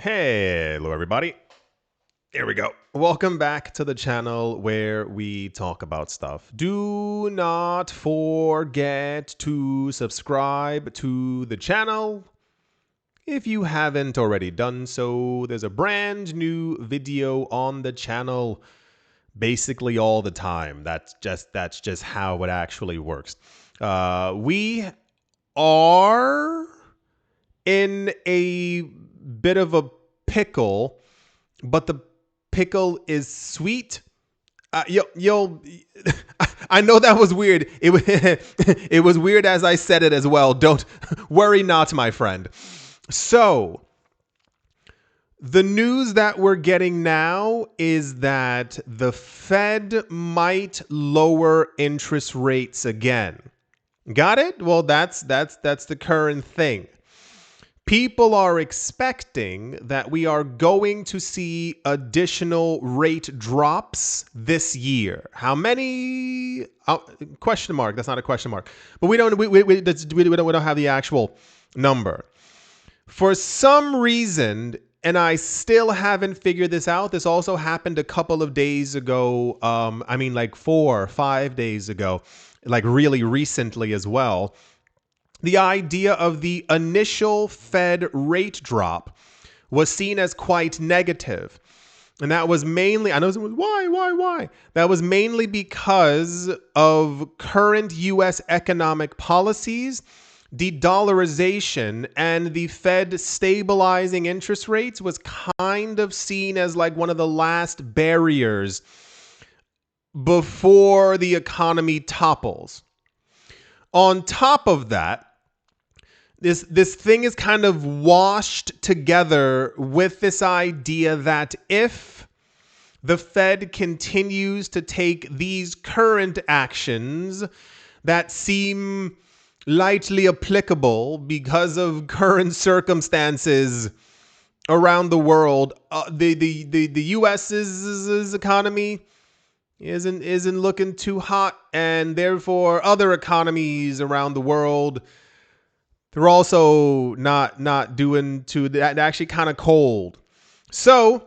Hello, everybody. Here we go. Welcome back to the channel where we talk about stuff. Do not forget to subscribe to the channel. If you haven't already done so, there's a brand new video on the channel basically all the time. That's just how it actually works. We are in a bit of a pickle, but the pickle is sweet. I know that was weird. It was weird as I said it as well. Don't worry not, my friend. So the news that we're getting now is that the Fed might lower interest rates again. Got it? Well, that's the current thing. People are expecting that we are going to see additional rate drops this year. How many? Question mark. That's not a question mark. But we don't have the actual number. For some reason, and I still haven't figured this out. This also happened a couple of days ago. Like 4 or 5 days ago, like really recently as well. The idea of the initial Fed rate drop was seen as quite negative. And that was mainly, I know someone was, why? That was mainly because of current U.S. economic policies, de-dollarization, and the Fed stabilizing interest rates was kind of seen as like one of the last barriers before the economy topples. On top of that, this thing is kind of washed together with this idea that if the Fed continues to take these current actions that seem lightly applicable because of current circumstances around the world, the U.S.'s economy isn't looking too hot, and therefore other economies around the world, they're also not doing too, they're actually kind of cold. So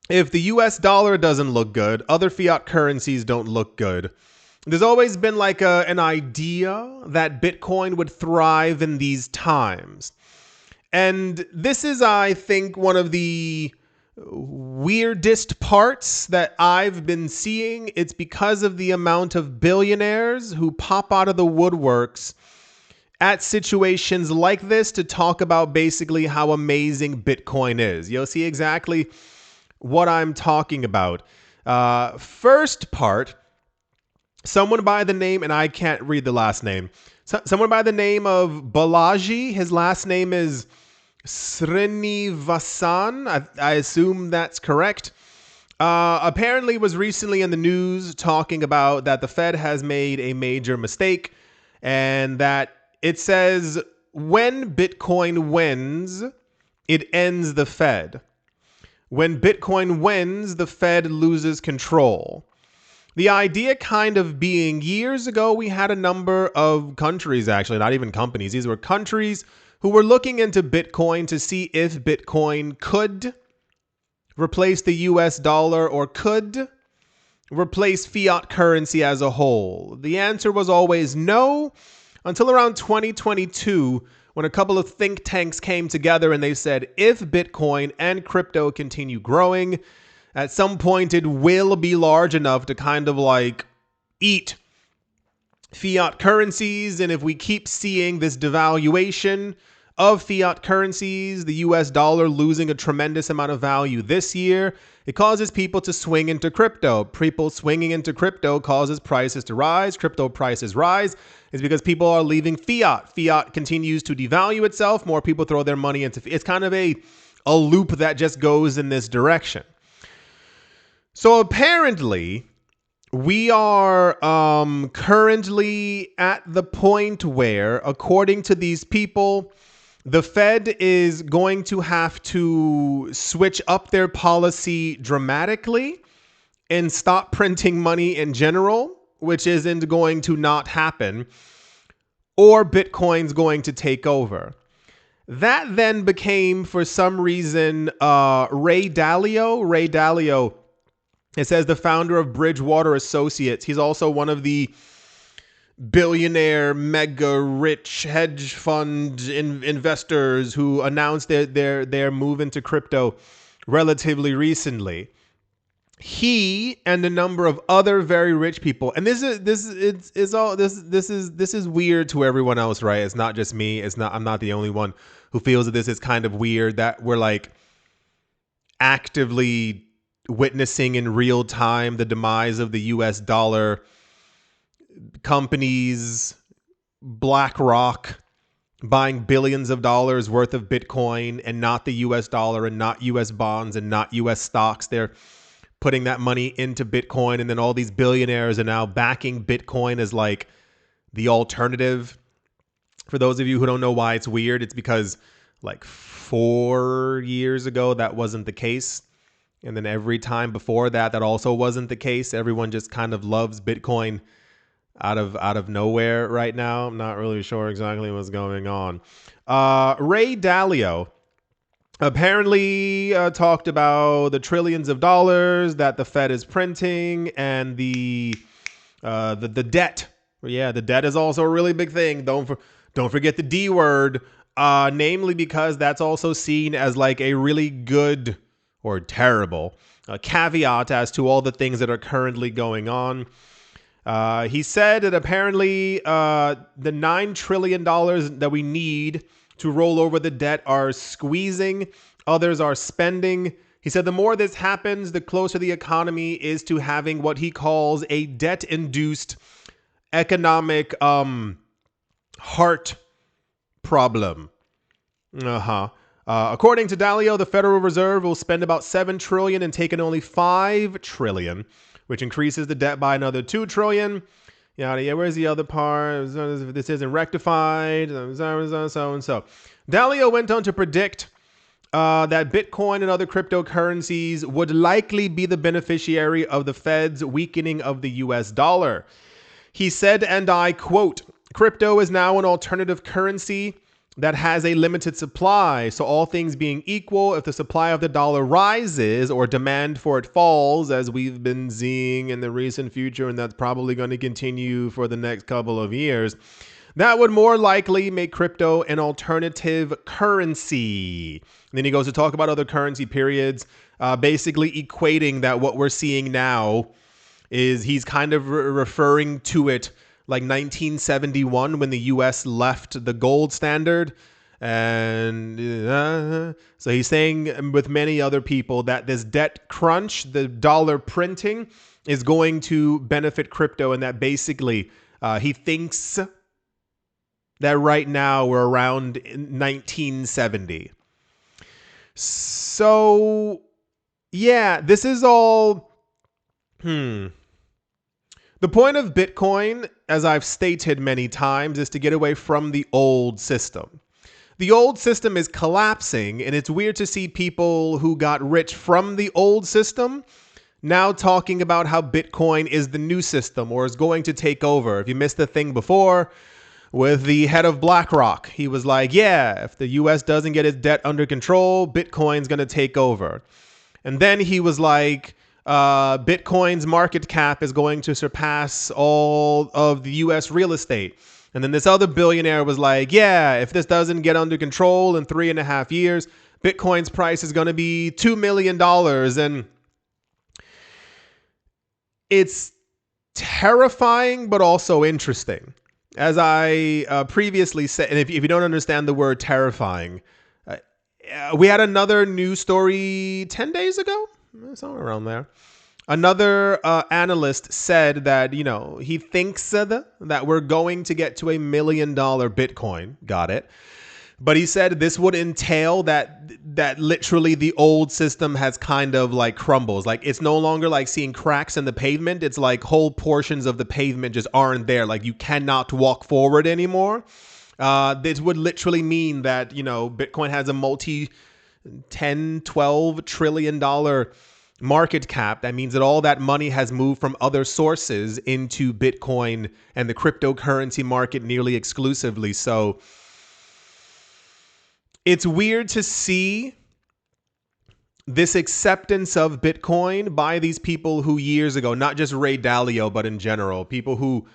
if the US dollar doesn't look good, other fiat currencies don't look good. There's always been like an idea that Bitcoin would thrive in these times. And this is, I think, one of the weirdest parts that I've been seeing. It's because of the amount of billionaires who pop out of the woodworks at situations like this to talk about basically how amazing Bitcoin is. You'll see exactly what I'm talking about. First part, someone by the name, and I can't read the last name, someone by the name of Balaji, his last name is Srinivasan, I assume that's correct. Apparently was recently in the news talking about that the Fed has made a major mistake, and that it says when Bitcoin wins, it ends the Fed. When Bitcoin wins, the Fed loses control. The idea kind of being, years ago, we had a number of countries, actually, not even companies. These were countries who were looking into Bitcoin to see if Bitcoin could replace the US dollar or could replace fiat currency as a whole. The answer was always no, until around 2022, when a couple of think tanks came together and they said, if Bitcoin and crypto continue growing, at some point it will be large enough to kind of like eat fiat currencies. And if we keep seeing this devaluation of fiat currencies, the US dollar losing a tremendous amount of value this year, it causes people to swing into crypto. People swinging into crypto causes prices to rise. Crypto prices rise is because people are leaving fiat. Fiat continues to devalue itself. More people throw their money into fiat. It's kind of a loop that just goes in this direction. So apparently, we are currently at the point where, according to these people, the Fed is going to have to switch up their policy dramatically and stop printing money in general, which isn't going to not happen, or Bitcoin's going to take over. That then became, for some reason, Ray Dalio. Ray Dalio, it says the founder of Bridgewater Associates. He's also one of the billionaire, mega rich hedge fund investors who announced their move into crypto relatively recently. He and a number of other very rich people, and this is weird to everyone else, right? It's not just me. I'm not the only one who feels that this is kind of weird, that we're like actively witnessing in real time the demise of the US dollar. Companies, BlackRock, buying billions of dollars worth of Bitcoin and not the US dollar and not US bonds and not US stocks. They're putting that money into Bitcoin, and then all these billionaires are now backing Bitcoin as like the alternative. For those of you who don't know why it's weird, it's because like 4 years ago that wasn't the case. And then every time before that also wasn't the case. Everyone just kind of loves Bitcoin out of nowhere right now. I'm not really sure exactly what's going on. Ray Dalio apparently talked about the trillions of dollars that the Fed is printing and the debt. Yeah, the debt is also a really big thing. Don't forget the D word, namely because that's also seen as like a really good or terrible caveat as to all the things that are currently going on. He said that apparently the $9 trillion that we need to roll over the debt are squeezing. Others are spending. He said the more this happens, the closer the economy is to having what he calls a debt-induced economic heart problem. According to Dalio, the Federal Reserve will spend about $7 trillion and take in only $5 trillion, which increases the debt by another $2 trillion. Yeah, where's the other part? This isn't rectified. So and so. Dalio went on to predict that Bitcoin and other cryptocurrencies would likely be the beneficiary of the Fed's weakening of the US dollar. He said, and I quote, "Crypto is now an alternative currency that has a limited supply. So all things being equal, if the supply of the dollar rises or demand for it falls, as we've been seeing in the recent future, and that's probably going to continue for the next couple of years, that would more likely make crypto an alternative currency." And then he goes to talk about other currency periods, basically equating that what we're seeing now is he's kind of referring to it like 1971 when the US left the gold standard. And so he's saying with many other people that this debt crunch, the dollar printing, is going to benefit crypto, and that basically he thinks that right now we're around 1970. So yeah, this is all the point of Bitcoin, as I've stated many times, is to get away from the old system. The old system is collapsing, and it's weird to see people who got rich from the old system now talking about how Bitcoin is the new system or is going to take over. If you missed the thing before with the head of BlackRock, he was like, yeah, if the US doesn't get its debt under control, Bitcoin's going to take over. And then he was like, Bitcoin's market cap is going to surpass all of the US real estate. And then this other billionaire was like, yeah, if this doesn't get under control in 3.5 years, Bitcoin's price is going to be $2 million. And it's terrifying, but also interesting. As I previously said, and if you don't understand the word terrifying, we had another news story 10 days ago, somewhere around there. Another analyst said that, he thinks that we're going to get to $1 million Bitcoin. Got it. But he said this would entail that literally the old system has kind of like crumbles. Like it's no longer like seeing cracks in the pavement. It's like whole portions of the pavement just aren't there. Like you cannot walk forward anymore. This would literally mean that, Bitcoin has a $10-12 trillion market cap. That means that all that money has moved from other sources into Bitcoin and the cryptocurrency market nearly exclusively. So It's weird to see this acceptance of Bitcoin by these people who years ago, not just Ray Dalio, but in general, people who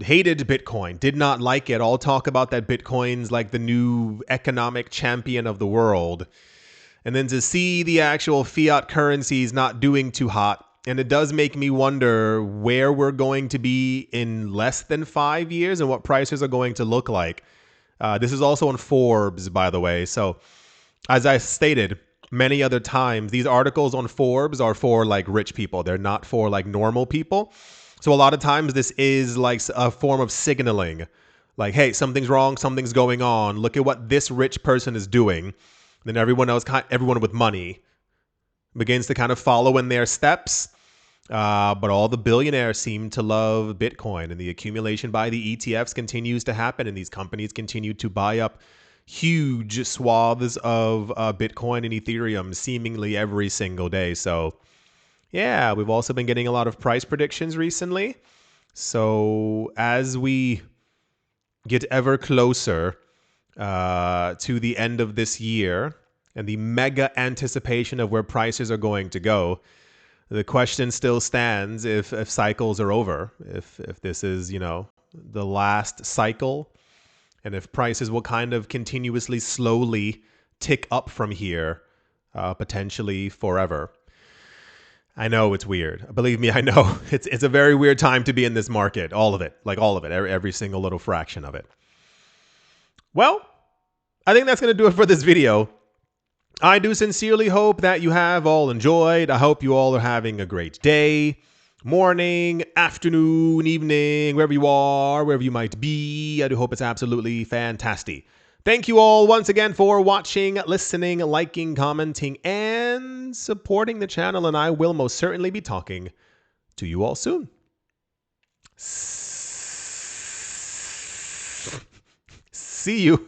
hated Bitcoin, did not like it, all talk about that Bitcoin's like the new economic champion of the world. And then to see the actual fiat currencies not doing too hot. And it does make me wonder where we're going to be in less than 5 years and what prices are going to look like. This is also on Forbes, by the way. So as I stated many other times, these articles on Forbes are for like rich people. They're not for like normal people. So a lot of times this is like a form of signaling. Like, hey, something's wrong. Something's going on. Look at what this rich person is doing. Then everyone else, everyone with money begins to kind of follow in their steps. But all the billionaires seem to love Bitcoin, and the accumulation by the ETFs continues to happen, and these companies continue to buy up huge swaths of Bitcoin and Ethereum seemingly every single day. So yeah, we've also been getting a lot of price predictions recently. So as we get ever closer to the end of this year and the mega anticipation of where prices are going to go, the question still stands if cycles are over, if this is, you know, the last cycle, and if prices will kind of continuously slowly tick up from here, potentially forever. I know it's weird. Believe me, I know it's a very weird time to be in this market. All of it, every single little fraction of it. Well, I think that's going to do it for this video. I do sincerely hope that you have all enjoyed. I hope you all are having a great day, morning, afternoon, evening, wherever you are, wherever you might be. I do hope it's absolutely fantastic. Thank you all once again for watching, listening, liking, commenting, and supporting the channel. And I will most certainly be talking to you all soon. See you.